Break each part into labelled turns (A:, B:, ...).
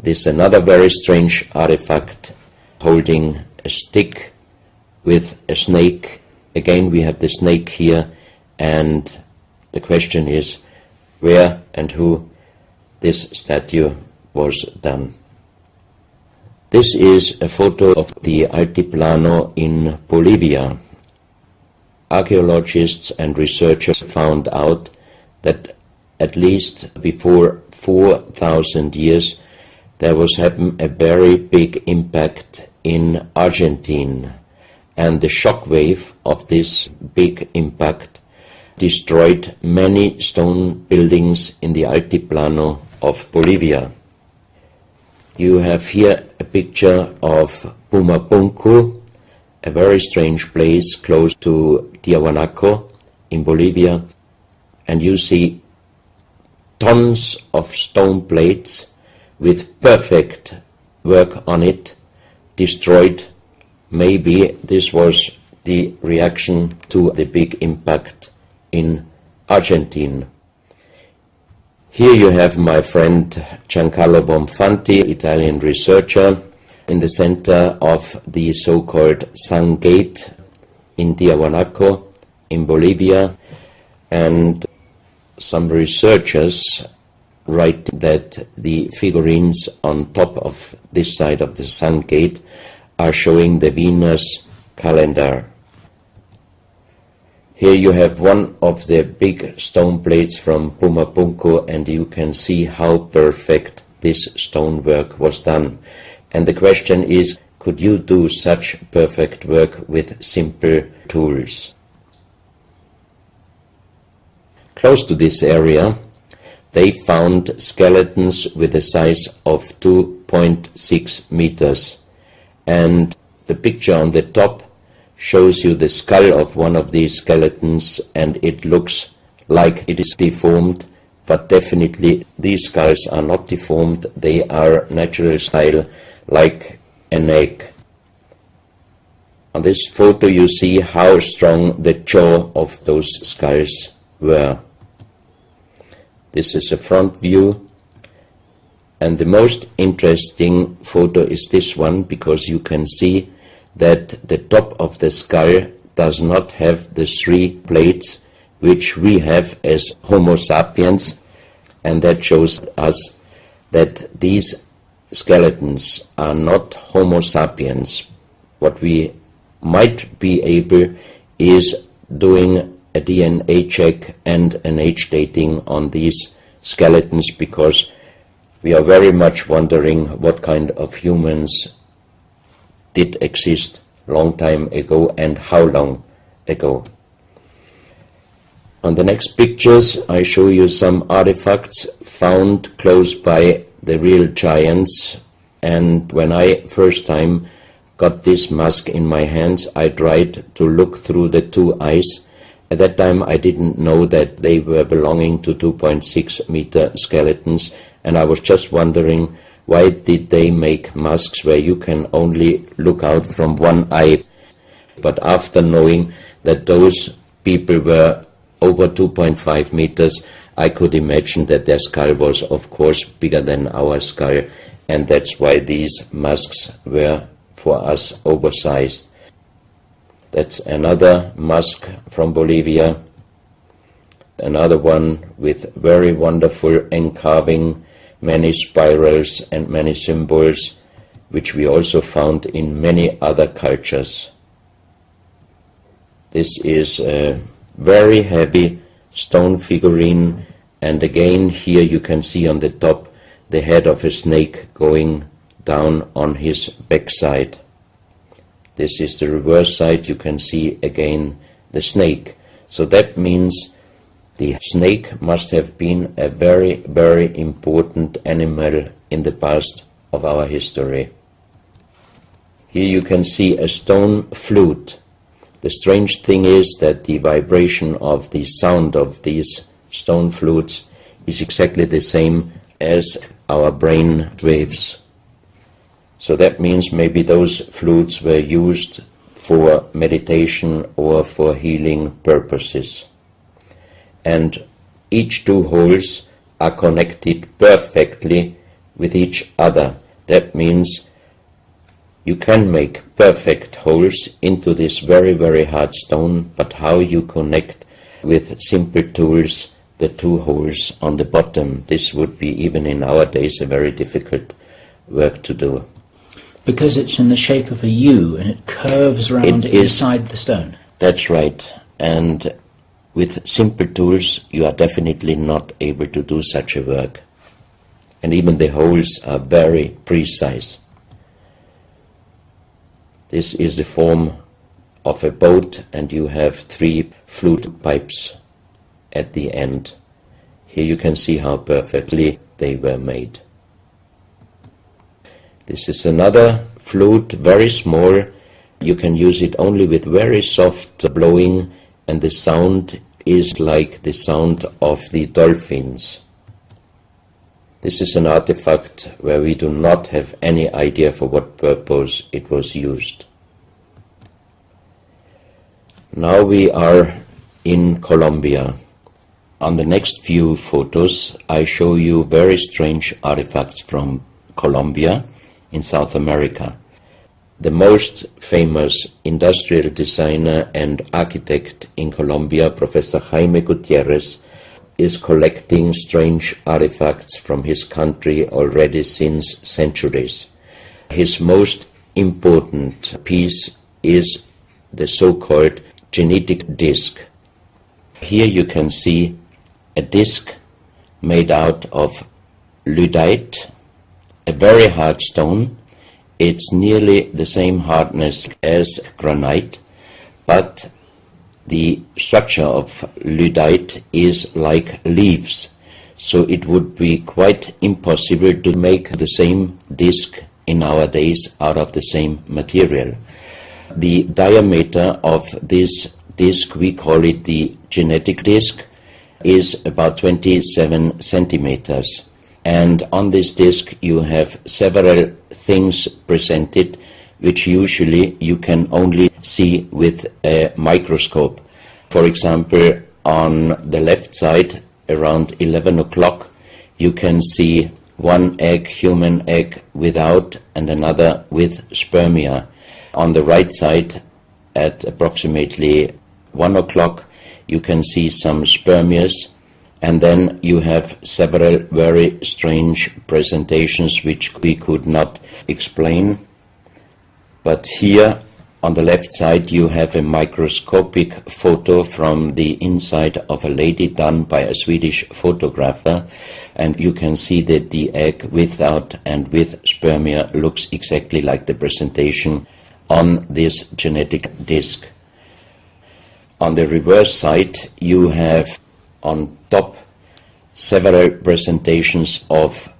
A: This is another very strange artifact holding a stick with a snake. Again, we have the snake here, and the question is where and who this statue was done. This is a photo of the Altiplano in Bolivia. Archaeologists and researchers found out that at least before 4,000 years there was happened a very big impact in Argentina, and the shock wave of this big impact destroyed many stone buildings in the Altiplano of Bolivia. You have here a picture of Pumapunku, a very strange place close to Tiahuanaco in Bolivia, and you see tons of stone plates with perfect work on it destroyed. Maybe this was the reaction to the big impact in Argentina. Here you have my friend Giancarlo Bonfanti, Italian researcher, in the center of the so-called Sun Gate in Tiahuanaco in Bolivia, and some researchers write that the figurines on top of this side of the Sun Gate are showing the Venus calendar. Here you have one of the big stone plates from Pumapunku, and you can see how perfect this stonework was done. And the question is, could you do such perfect work with simple tools? Close to this area, they found skeletons with a size of 2.6 meters. And the picture on the top shows you the skull of one of these skeletons, and it looks like it is deformed, but definitely these skulls are not deformed. They are natural style, like an egg. On this photo you see how strong the jaw of those skulls were. This is a front view, and the most interesting photo is this one, because you can see that the top of the skull does not have the three plates which we have as Homo sapiens, and that shows us that these skeletons are not Homo sapiens. What we might be able is doing a DNA check and an age dating on these skeletons, because we are very much wondering what kind of humans did exist long time ago and how long ago. On the next pictures I show you some artifacts found close by the real giants, and when I first time got this mask in my hands I tried to look through the two eyes. At that time I didn't know that they were belonging to 2.6 meter skeletons, and I was just wondering, why did they make masks where you can only look out from one eye? But after knowing that those people were over 2.5 meters, I could imagine that their skull was of course bigger than our skull, and that's why these masks were for us oversized. That's another mask from Bolivia, another one with very wonderful encarving, many spirals and many symbols, which we also found in many other cultures. This is a very heavy stone figurine, and again here you can see on the top the head of a snake going down on his backside. This is the reverse side. You can see again the snake. So that means the snake must have been a very, very important animal in the past of our history. Here you can see a stone flute. The strange thing is that the vibration of the sound of these stone flutes is exactly the same as our brain waves. So that means maybe those flutes were used for meditation or for healing purposes. And each two holes are connected perfectly with each other. That means you can make perfect holes into this very, very hard stone, but how you connect with simple tools the two holes on the bottom, this would be, even in our days, a very difficult work to do.
B: Because it's in the shape of a U and it curves around inside the stone.
A: That's right. And with simple tools, you are definitely not able to do such a work. And even the holes are very precise. This is the form of a boat, and you have 3 flute pipes at the end. Here you can see how perfectly they were made. This is another flute, very small. You can use it only with very soft blowing, and the sound is like the sound of the dolphins. This is an artifact where we do not have any idea for what purpose it was used. Now we are in Colombia. On the next few photos, I show you very strange artifacts from Colombia in South America. The most famous industrial designer and architect in Colombia, Professor Jaime Gutierrez, is collecting strange artifacts from his country already since centuries. His most important piece is the so-called genetic disc. Here you can see a disc made out of lyddite, a very hard stone. It's nearly the same hardness as granite, but the structure of lyddite is like leaves, so it would be quite impossible to make the same disc in our days out of the same material. The diameter of this disc, we call it the genetic disc, is about 27 centimeters. And on this disc you have several things presented which usually you can only see with a microscope. For example, on the left side, around 11 o'clock, you can see one egg, human egg, without, and another with spermia. On the right side, at approximately 1 o'clock, you can see some spermias, and then you have several very strange presentations which we could not explain. But here on the left side you have a microscopic photo from the inside of a lady done by a Swedish photographer, and you can see that the egg without and with spermia looks exactly like the presentation on this genetic disc. On the reverse side you have on top several presentations of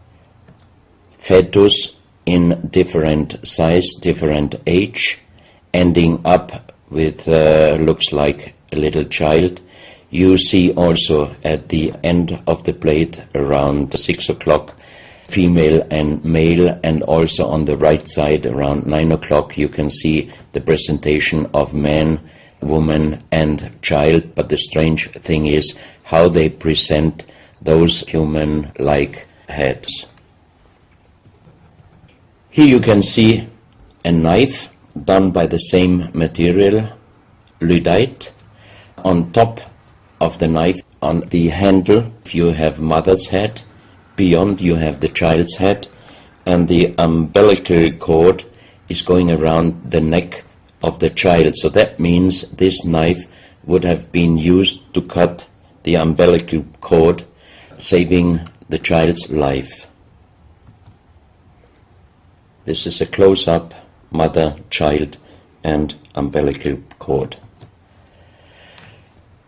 A: fetus in different size, different age, ending up with looks like a little child. You see also at the end of the plate around 6 o'clock female and male, and also on the right side around 9 o'clock you can see the presentation of man, woman and child. But the strange thing is how they present those human-like heads. Here you can see a knife done by the same material, lyddite. On top of the knife, on the handle, you have mother's head. Beyond you have the child's head, and the umbilical cord is going around the neck of the child. So that means this knife would have been used to cut the umbilical cord, saving the child's life. This is a close-up mother, child and umbilical cord.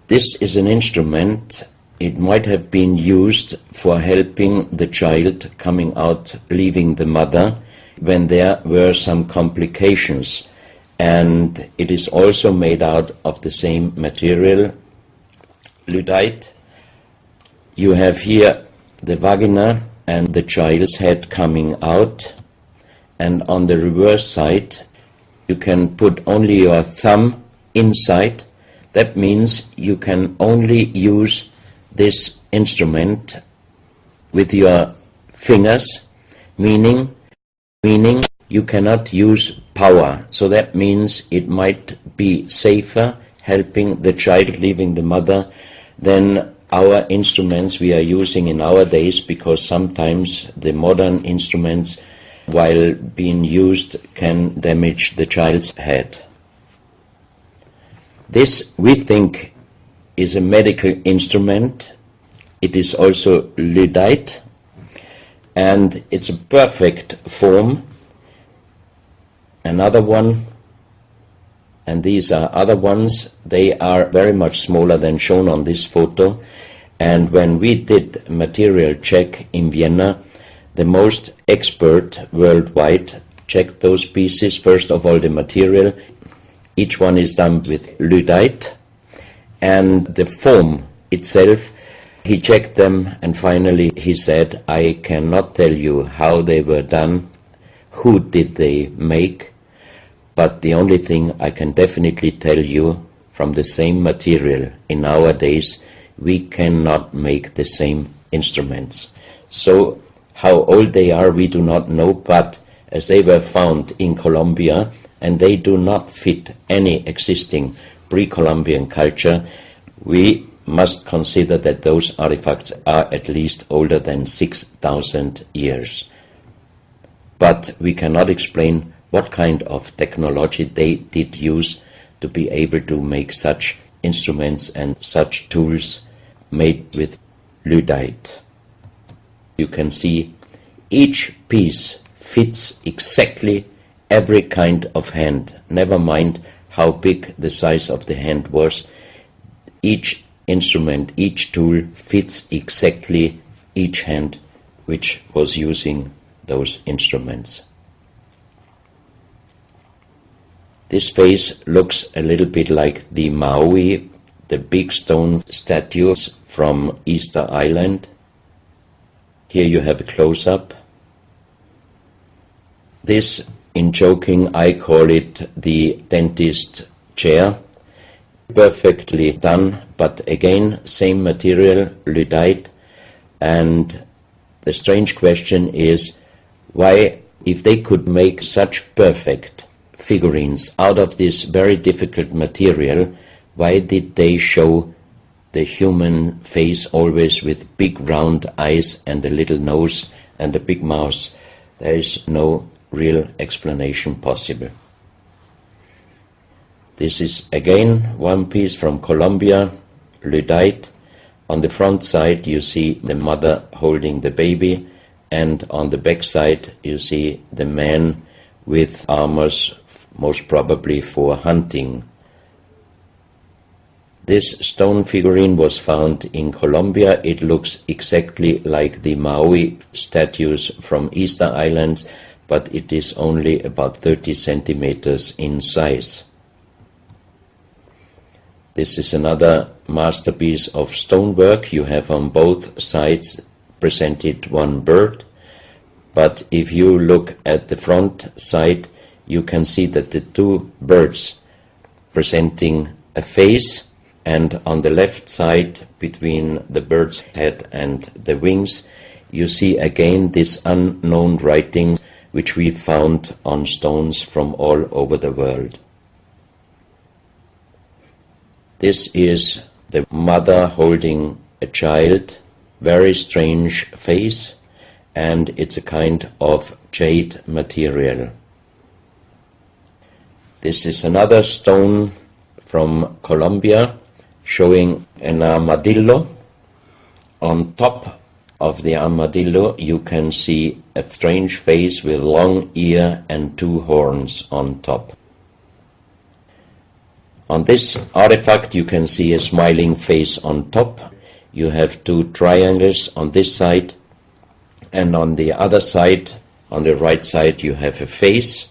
A: This is an instrument. It might have been used for helping the child coming out, leaving the mother, when there were some complications. And it is also made out of the same material, lyddite. You have here the vagina and the child's head coming out. And on the reverse side, you can put only your thumb inside. That means you can only use this instrument with your fingers, meaning you cannot use power. So that means it might be safer helping the child leaving the mother than our instruments we are using in our days, because sometimes the modern instruments, while being used, can damage the child's head. This, we think, is a medical instrument. It is also Lyddite, and it's a perfect form. Another one, and these are other ones, they are very much smaller than shown on this photo. And when we did a material check in Vienna, the most expert worldwide checked those pieces. First of all, the material. Each one is done with Lyddite, and the form itself, he checked them, and finally he said, I cannot tell you how they were done, who did they make, but the only thing I can definitely tell you, from the same material in our days, we cannot make the same instruments. So how old they are we do not know, but as they were found in Colombia and they do not fit any existing pre-Columbian culture, we must consider that those artifacts are at least older than 6,000 years. But we cannot explain what kind of technology they did use to be able to make such instruments and such tools made with Lyddite. You can see each piece fits exactly every kind of hand, never mind how big the size of the hand was. Each instrument, each tool fits exactly each hand which was using those instruments. This face looks a little bit like the Maui, the big stone statues from Easter Island. Here you have a close-up. This, in joking, I call it the dentist chair. Perfectly done, but again, same material, Lyddite. And the strange question is, why, if they could make such perfect figurines out of this very difficult material, why did they show the human face always with big round eyes and a little nose and a big mouth? There is no real explanation possible. This is again one piece from Colombia, Lyddite. On the front side you see the mother holding the baby, and on the back side you see the man with armors, most probably for hunting. This stone figurine was found in Colombia. It looks exactly like the Maui statues from Easter Islands, but it is only about 30 centimeters in size. This is another masterpiece of stonework. You have on both sides presented one bird, but if you look at the front side, you can see that the two birds presenting a face, and on the left side, between the bird's head and the wings, you see again this unknown writing which we found on stones from all over the world. This is the mother holding a child, very strange face, and it's a kind of jade material. This is another stone from Colombia showing an armadillo. On top of the armadillo you can see a strange face with long ear and two horns on top. On this artifact you can see a smiling face on top. You have two triangles on this side, and on the other side, on the right side, you have a face.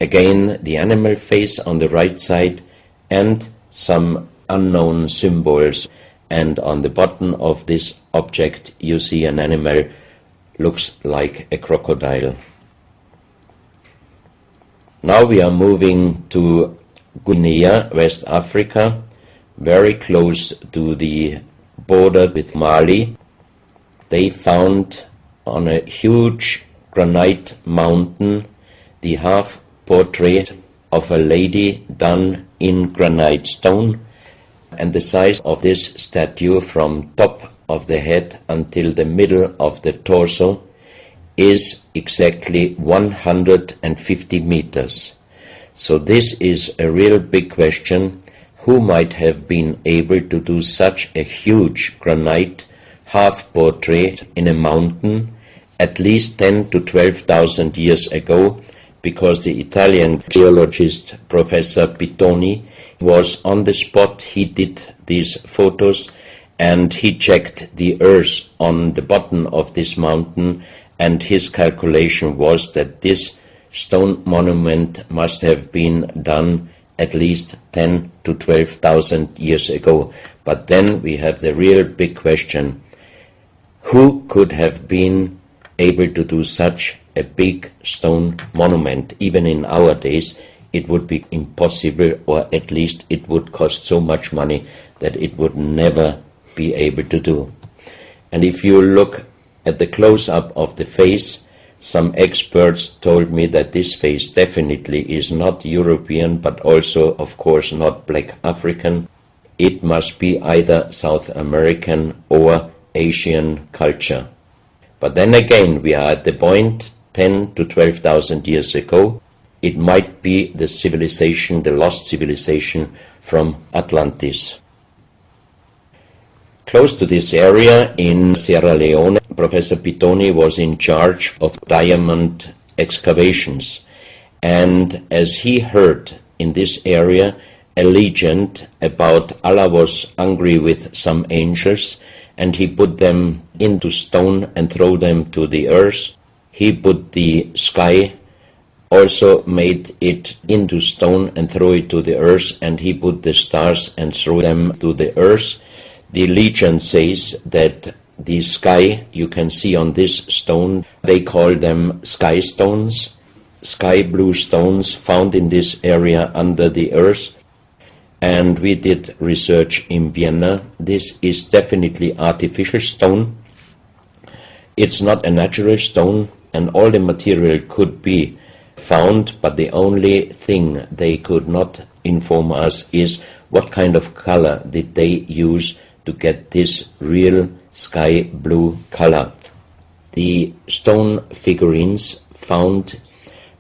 A: Again, the animal face on the right side, and some unknown symbols. And on the bottom of this object you see an animal, looks like a crocodile. Now we are moving to Guinea, West Africa, very close to the border with Mali. They found on a huge granite mountain, the half portrait of a lady done in granite stone, and the size of this statue from top of the head until the middle of the torso is exactly 150 meters. So this is a real big question. Who might have been able to do such a huge granite half-portrait in a mountain at least 10 to 12,000 years ago, because the Italian geologist Professor Pittoni was on the spot. He did these photos and he checked the earth on the bottom of this mountain, and his calculation was that this stone monument must have been done at least 10 to 12,000 years ago. But then we have the real big question: who could have been able to do such a big stone monument? Even in our days it would be impossible, or at least it would cost so much money that it would never be able to do. And if you look at the close-up of the face, some experts told me that this face definitely is not European, but also, of course, not black African. It must be either South American or Asian culture. But then again, we are at the point 10 to 12,000 years ago. It might be the civilization, the lost civilization from Atlantis. Close to this area in Sierra Leone, Professor Pittoni was in charge of diamond excavations, and as he heard in this area a legend about Allah was angry with some angels, and he put them into stone and throw them to the earth. He put the sky, also made it into stone and throw it to the earth, and he put the stars and threw them to the earth. The legend says that the sky you can see on this stone, they call them sky stones, sky blue stones found in this area under the earth. And we did research in Vienna. This is definitely artificial stone. It's not a natural stone, and all the material could be found, but the only thing they could not inform us is what kind of color did they use to get this real sky blue color. The stone figurines found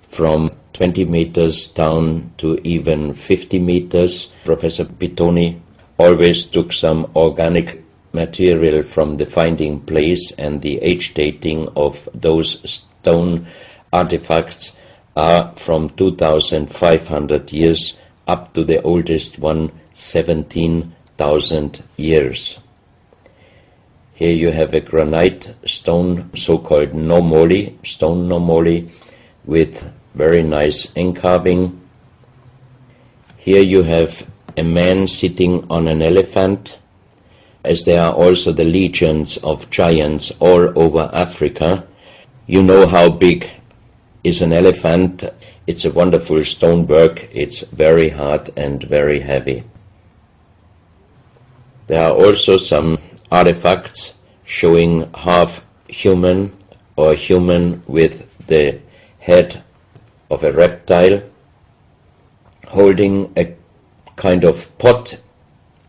A: from 20 meters down to even 50 meters. Professor Pittoni always took some organic material from the finding place, and the age dating of those stone artifacts are from 2,500 years up to the oldest one, 17,000 years. Here you have a granite stone, so-called nomoli, stone nomoli, with very nice encarving. Here you have a man sitting on an elephant, as there are also the legions of giants all over Africa. You know how big is an elephant. It's a wonderful stonework. It's very hard and very heavy. There are also some artifacts showing half human or human with the head of a reptile holding a kind of pot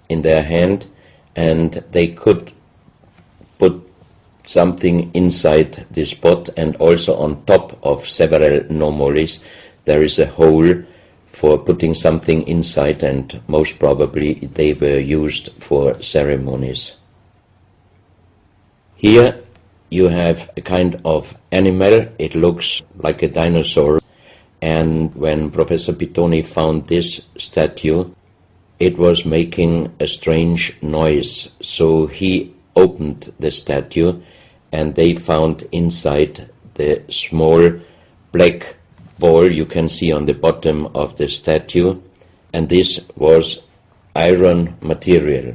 A: in their hand, and they could put something inside this pot, and also on top of several nomolis there is a hole for putting something inside, and most probably they were used for ceremonies. Here you have a kind of animal. It looks like a dinosaur, and when Professor Pittoni found this statue, it was making a strange noise, so he opened the statue and they found inside the small black ball you can see on the bottom of the statue, and this was iron material.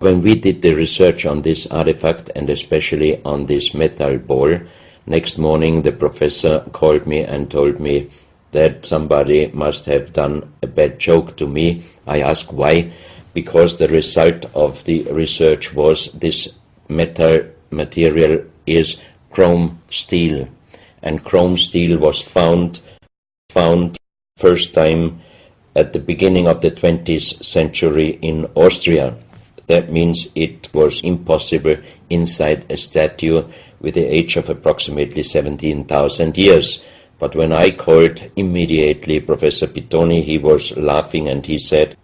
A: When we did the research on this artifact, and especially on this metal ball, next morning the professor called me and told me that somebody must have done a bad joke to me. I asked why, because the result of the research was this metal material is chrome steel, and chrome steel was found first time at the beginning of the 20th century in Austria. That means it was impossible inside a statue with the age of approximately 17,000 years. But when I called immediately Professor Pittoni, he was laughing and he said,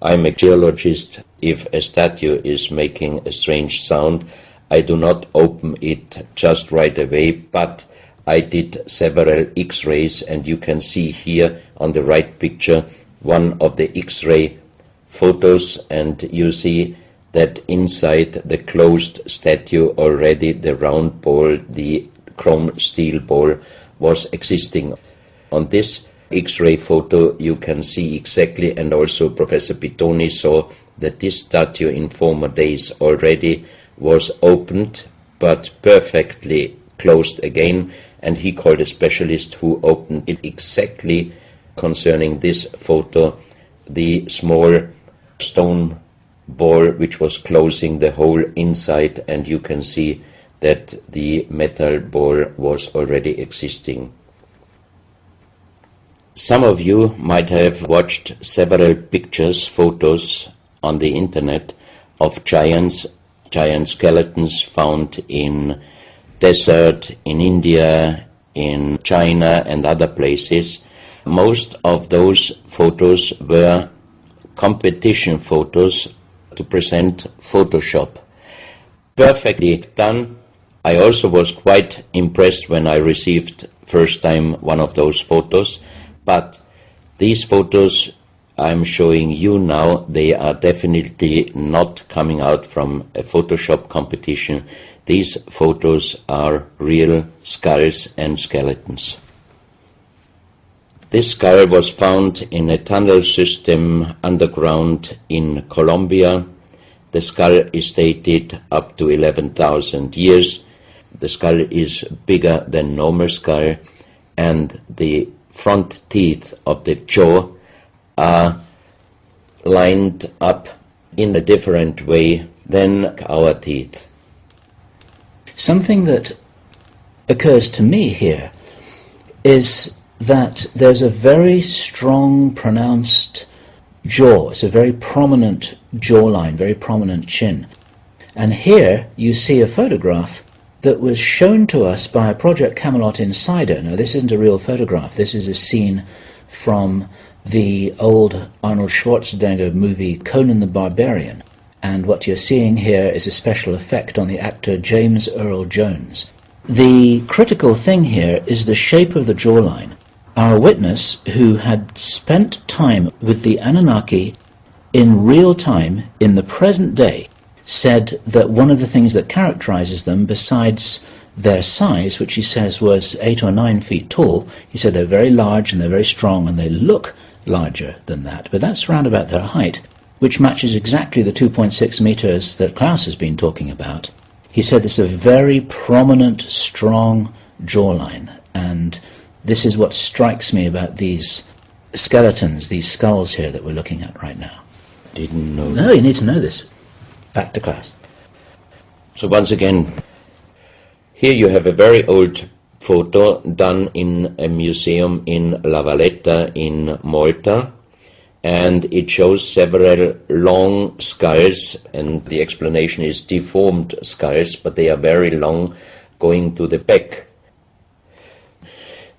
A: "I'm a geologist. If a statue is making a strange sound, I do not open it just right away, but I did several X-rays, and you can see here on the right picture one of the X-ray photos, and you see that inside the closed statue already the round ball, the chrome steel ball, was existing. On this X-ray photo you can see exactly, and also Professor Pittoni saw that this statue in former days already was opened but perfectly closed again, and he called a specialist who opened it exactly concerning this photo, the small stone ball which was closing the whole inside, and you can see that the metal ball was already existing. Some of you might have watched several pictures, photos on the internet of giant skeletons found in desert, in India, in China and other places. Most of those photos were competition photos to present Photoshop. Perfectly done. I also was quite impressed when I received first time one of those photos, but these photos I'm showing you now, they are definitely not coming out from a Photoshop competition. These photos are real skulls and skeletons. This skull was found in a tunnel system underground in Colombia. The skull is dated up to 11,000 years. The skull is bigger than normal skull, and the front teeth of the jaw are lined up in a different way than our teeth.
B: Something that occurs to me here is that there's a very strong, pronounced jaw. It's a very prominent jawline, very prominent chin. And here you see a photograph that was shown to us by a Project Camelot insider. Now, this isn't a real photograph. This is a scene from the old Arnold Schwarzenegger movie Conan the Barbarian. And what you're seeing here is a special effect on the actor James Earl Jones. The critical thing here is the shape of the jawline. Our witness, who had spent time with the Anunnaki in real time, in the present day, said that one of the things that characterizes them, besides their size, which he says was 8 or 9 feet tall, he said they're very large and they're very strong and they look larger than that. But that's round about their height, which matches exactly the 2.6 meters that Klaus has been talking about. He said it's a very prominent, strong jawline, and this is what strikes me about these skeletons, these skulls here that we're looking at right now.
A: Didn't know.
B: No, you need to know this. Back to Klaus.
A: So once again, here you have a very old photo done in a museum in La Valletta in Malta, and it shows several long skulls, and the explanation is deformed skulls, but they are very long, going to the back.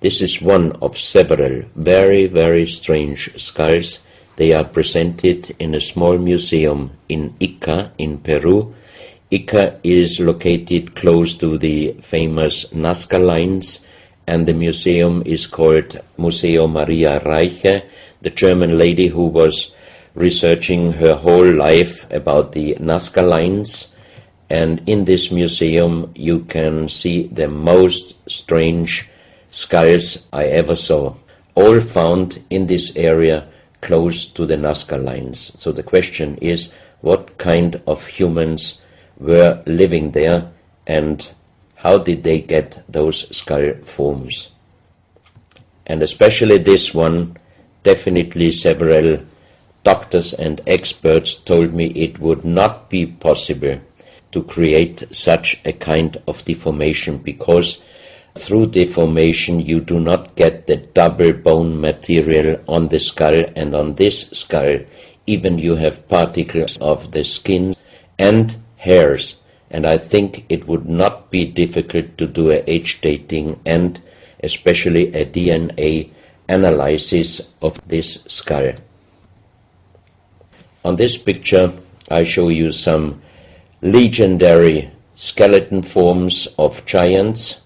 A: This is one of several very, very strange skulls. They are presented in a small museum in Ica in Peru. Ica is located close to the famous Nazca lines, and the museum is called Museo Maria Reiche, the German lady who was researching her whole life about the Nazca lines. And in this museum you can see the most strange skulls I ever saw, all found in this area close to the Nazca lines. So the question is, what kind of humans were living there, and how did they get those skull forms? And especially this one, definitely several doctors and experts told me it would not be possible to create such a kind of deformation, because through deformation you do not get the double bone material on the skull, and on this skull even you have particles of the skin and hairs, and I think it would not be difficult to do a age dating and especially a DNA analysis of this skull. On this picture I show you some legendary skeleton forms of giants.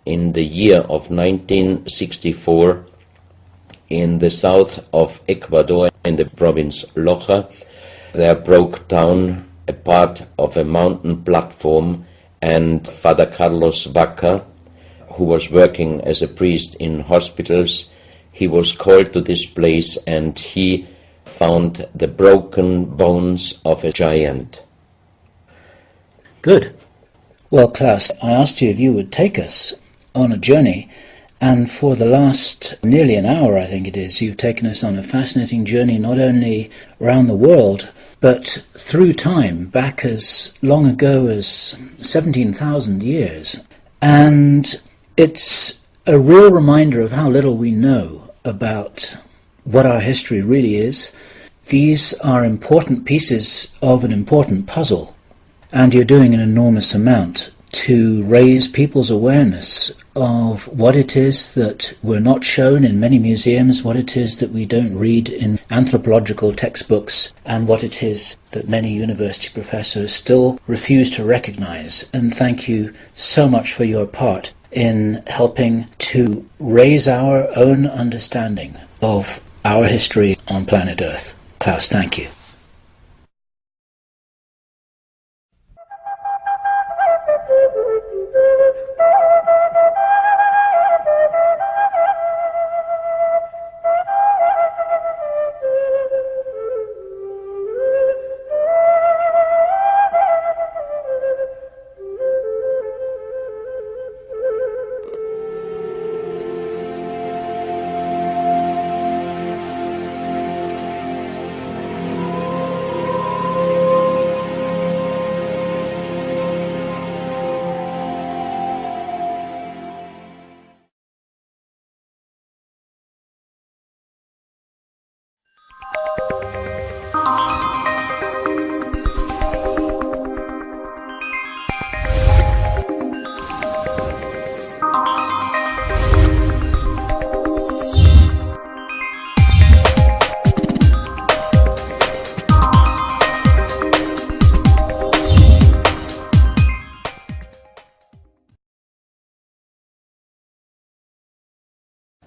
A: In the year of 1964, in the south of Ecuador, in the province Loja, there broke down a part of a mountain platform, and Father Carlos Vaca, who was working as a priest in hospitals, he was called to this place and he found the broken bones of a giant.
B: Good. Well, Klaus, I asked you if you would take us on a journey, and for the last nearly an hour, I think it is, you've taken us on a fascinating journey not only around the world, but through time, back as long ago as 17,000 years. And it's a real reminder of how little we know about what our history really is. These are important pieces of an important puzzle, and you're doing an enormous amount to raise people's awareness of what it is that we're not shown in many museums, what it is that we don't read in anthropological textbooks, and what it is that many university professors still refuse to recognize. And thank you so much for your part in helping to raise our own understanding of our history on planet Earth. Klaus, thank you.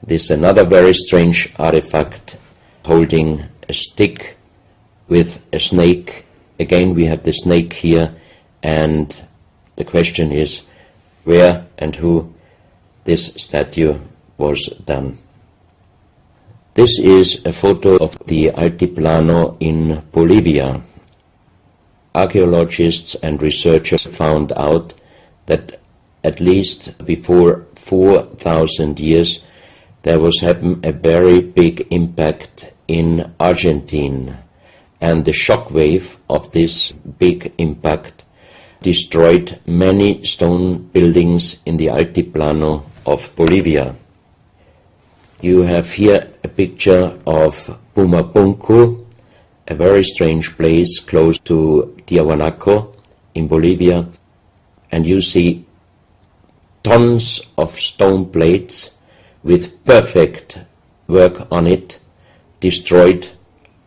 A: This is another very strange artifact holding a stick with a snake. Again we have the snake here, and the question is where and who this statue was done. This is a photo of the Altiplano in Bolivia. Archaeologists and researchers found out that at least before 4,000 years there was a very big impact in Argentina, and the shock wave of this big impact destroyed many stone buildings in the Altiplano of Bolivia. You have here a picture of Pumapunku, a very strange place close to Tiahuanaco in Bolivia, and you see tons of stone plates with perfect work on it, destroyed.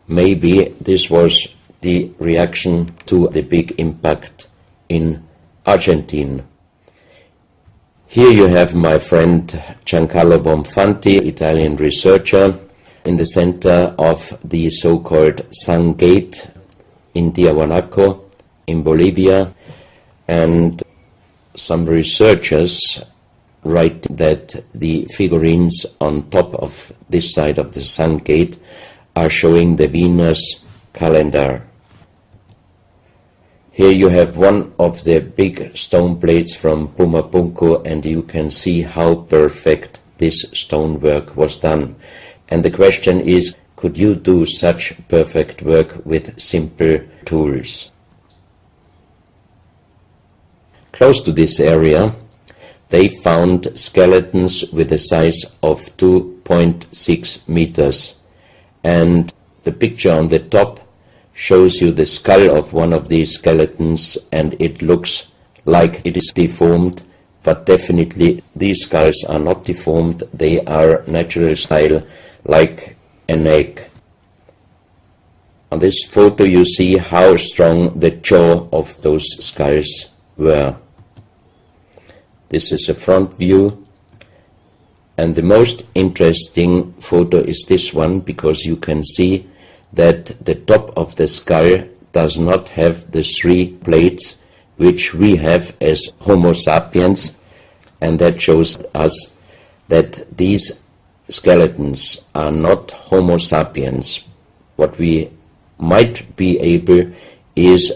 A: Maybe this was the reaction to the big impact in Argentina. Here you have my friend Giancarlo Bonfanti, Italian researcher, in the center of the so-called Sun Gate in Tiahuanaco in Bolivia, and some researchers write that the figurines on top of this side of the Sun Gate are showing the Venus calendar. Here you have one of the big stone plates from Pumapunku, and you can see how perfect this stonework was done. And the question is, could you do such perfect work with simple tools? Close to this area They found skeletons with a size of 2.6 meters, and the picture on the top shows you the skull of one of these skeletons, and it looks like it is deformed, but definitely these skulls are not deformed. They are natural style, like an egg. On this photo you see how strong the jaw of those skulls were. This is a front view, and the most interesting photo is this one, because you can see that the top of the skull does not have the three plates which we have as Homo sapiens, and that shows us that these skeletons are not Homo sapiens. What we might be able is